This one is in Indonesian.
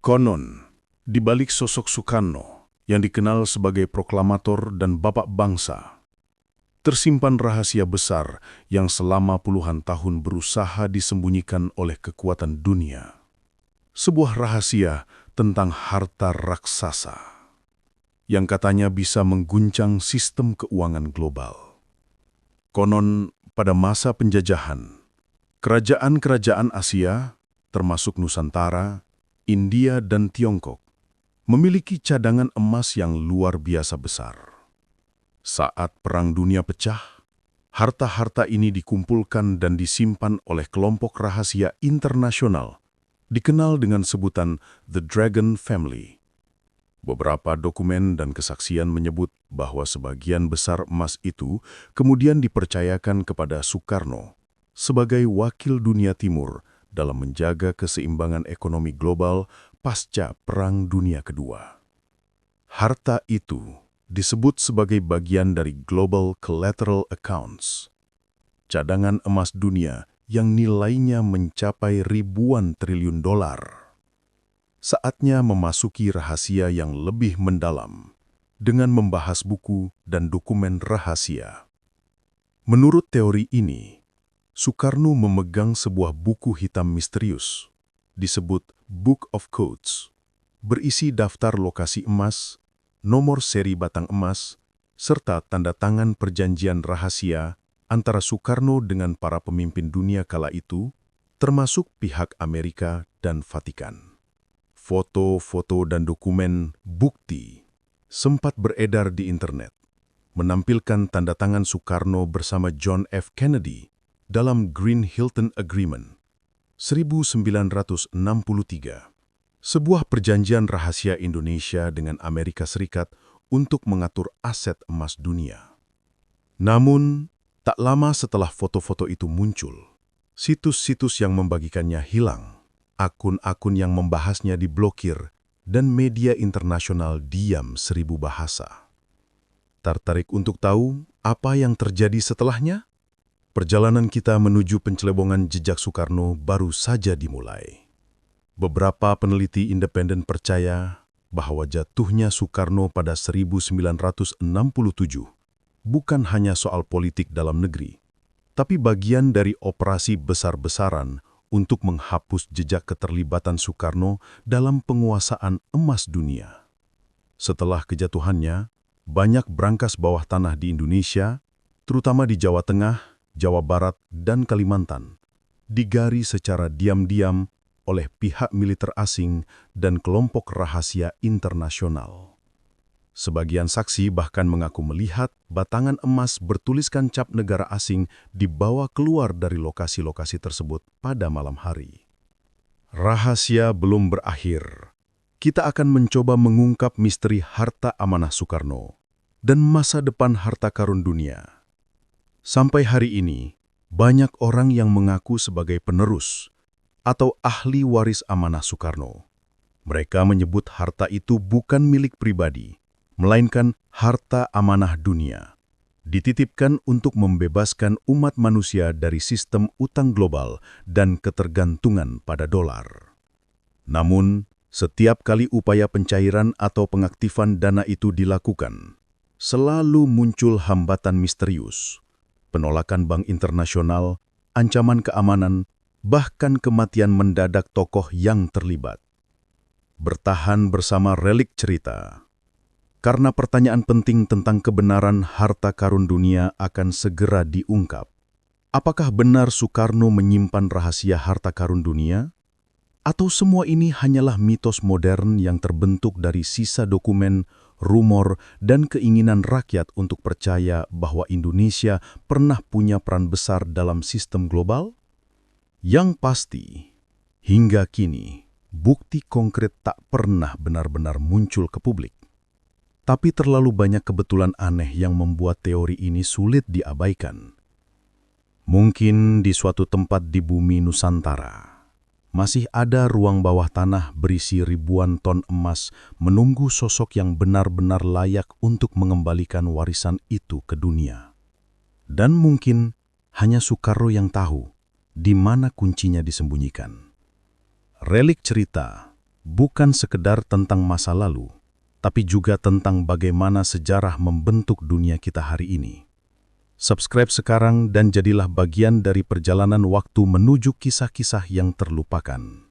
Konon, di balik sosok Soekarno yang dikenal sebagai proklamator dan bapak bangsa, tersimpan rahasia besar yang selama puluhan tahun berusaha disembunyikan oleh kekuatan dunia. Sebuah rahasia tentang harta raksasa yang katanya bisa mengguncang sistem keuangan global. Konon, pada masa penjajahan, kerajaan-kerajaan Asia, termasuk Nusantara, India, dan Tiongkok, memiliki cadangan emas yang luar biasa besar. Saat Perang Dunia pecah, harta-harta ini dikumpulkan dan disimpan oleh kelompok rahasia internasional, dikenal dengan sebutan The Dragon Family. Beberapa dokumen dan kesaksian menyebut bahwa sebagian besar emas itu kemudian dipercayakan kepada Soekarno sebagai wakil dunia timur dalam menjaga keseimbangan ekonomi global pasca Perang Dunia Kedua. Harta itu disebut sebagai bagian dari Global Collateral Accounts, cadangan emas dunia yang nilainya mencapai ribuan triliun dolar. Saatnya memasuki rahasia yang lebih mendalam dengan membahas buku dan dokumen rahasia. Menurut teori ini, Soekarno memegang sebuah buku hitam misterius, disebut Book of Codes, berisi daftar lokasi emas, nomor seri batang emas, serta tanda tangan perjanjian rahasia antara Soekarno dengan para pemimpin dunia kala itu, termasuk pihak Amerika dan Vatikan. Foto-foto dan dokumen bukti sempat beredar di internet, menampilkan tanda tangan Soekarno bersama John F. Kennedy dalam Green Hilton Agreement 1963, sebuah perjanjian rahasia Indonesia dengan Amerika Serikat untuk mengatur aset emas dunia. Namun, tak lama setelah foto-foto itu muncul, situs-situs yang membagikannya hilang, akun-akun yang membahasnya diblokir, dan media internasional diam 1000 bahasa. Tertarik untuk tahu apa yang terjadi setelahnya? Perjalanan kita menuju pencelebongan jejak Soekarno baru saja dimulai. Beberapa peneliti independen percaya bahwa jatuhnya Soekarno pada 1967 bukan hanya soal politik dalam negeri, tapi bagian dari operasi besar-besaran untuk menghapus jejak keterlibatan Soekarno dalam penguasaan emas dunia. Setelah kejatuhannya, banyak brankas bawah tanah di Indonesia, terutama di Jawa Tengah, Jawa Barat, dan Kalimantan, digari secara diam-diam oleh pihak militer asing dan kelompok rahasia internasional. Sebagian saksi bahkan mengaku melihat batangan emas bertuliskan cap negara asing dibawa keluar dari lokasi-lokasi tersebut pada malam hari. Rahasia belum berakhir. Kita akan mencoba mengungkap misteri harta amanah Soekarno dan masa depan harta karun dunia. Sampai hari ini, banyak orang yang mengaku sebagai penerus atau ahli waris amanah Soekarno. Mereka menyebut harta itu bukan milik pribadi, melainkan harta amanah dunia, dititipkan untuk membebaskan umat manusia dari sistem utang global dan ketergantungan pada dolar. Namun, setiap kali upaya pencairan atau pengaktifan dana itu dilakukan, selalu muncul hambatan misterius. Penolakan Bank Internasional, ancaman keamanan, bahkan kematian mendadak tokoh yang terlibat. Bertahan bersama Relik Cerita, karena pertanyaan penting tentang kebenaran harta karun dunia akan segera diungkap. Apakah benar Soekarno menyimpan rahasia harta karun dunia? Atau semua ini hanyalah mitos modern yang terbentuk dari sisa dokumen, rumor, dan keinginan rakyat untuk percaya bahwa Indonesia pernah punya peran besar dalam sistem global? Yang pasti, hingga kini, bukti konkret tak pernah benar-benar muncul ke publik. Tapi terlalu banyak kebetulan aneh yang membuat teori ini sulit diabaikan. Mungkin di suatu tempat di bumi Nusantara, masih ada ruang bawah tanah berisi ribuan ton emas menunggu sosok yang benar-benar layak untuk mengembalikan warisan itu ke dunia. Dan mungkin hanya Soekarno yang tahu di mana kuncinya disembunyikan. Relik Cerita bukan sekedar tentang masa lalu, tapi juga tentang bagaimana sejarah membentuk dunia kita hari ini. Subscribe sekarang dan jadilah bagian dari perjalanan waktu menuju kisah-kisah yang terlupakan.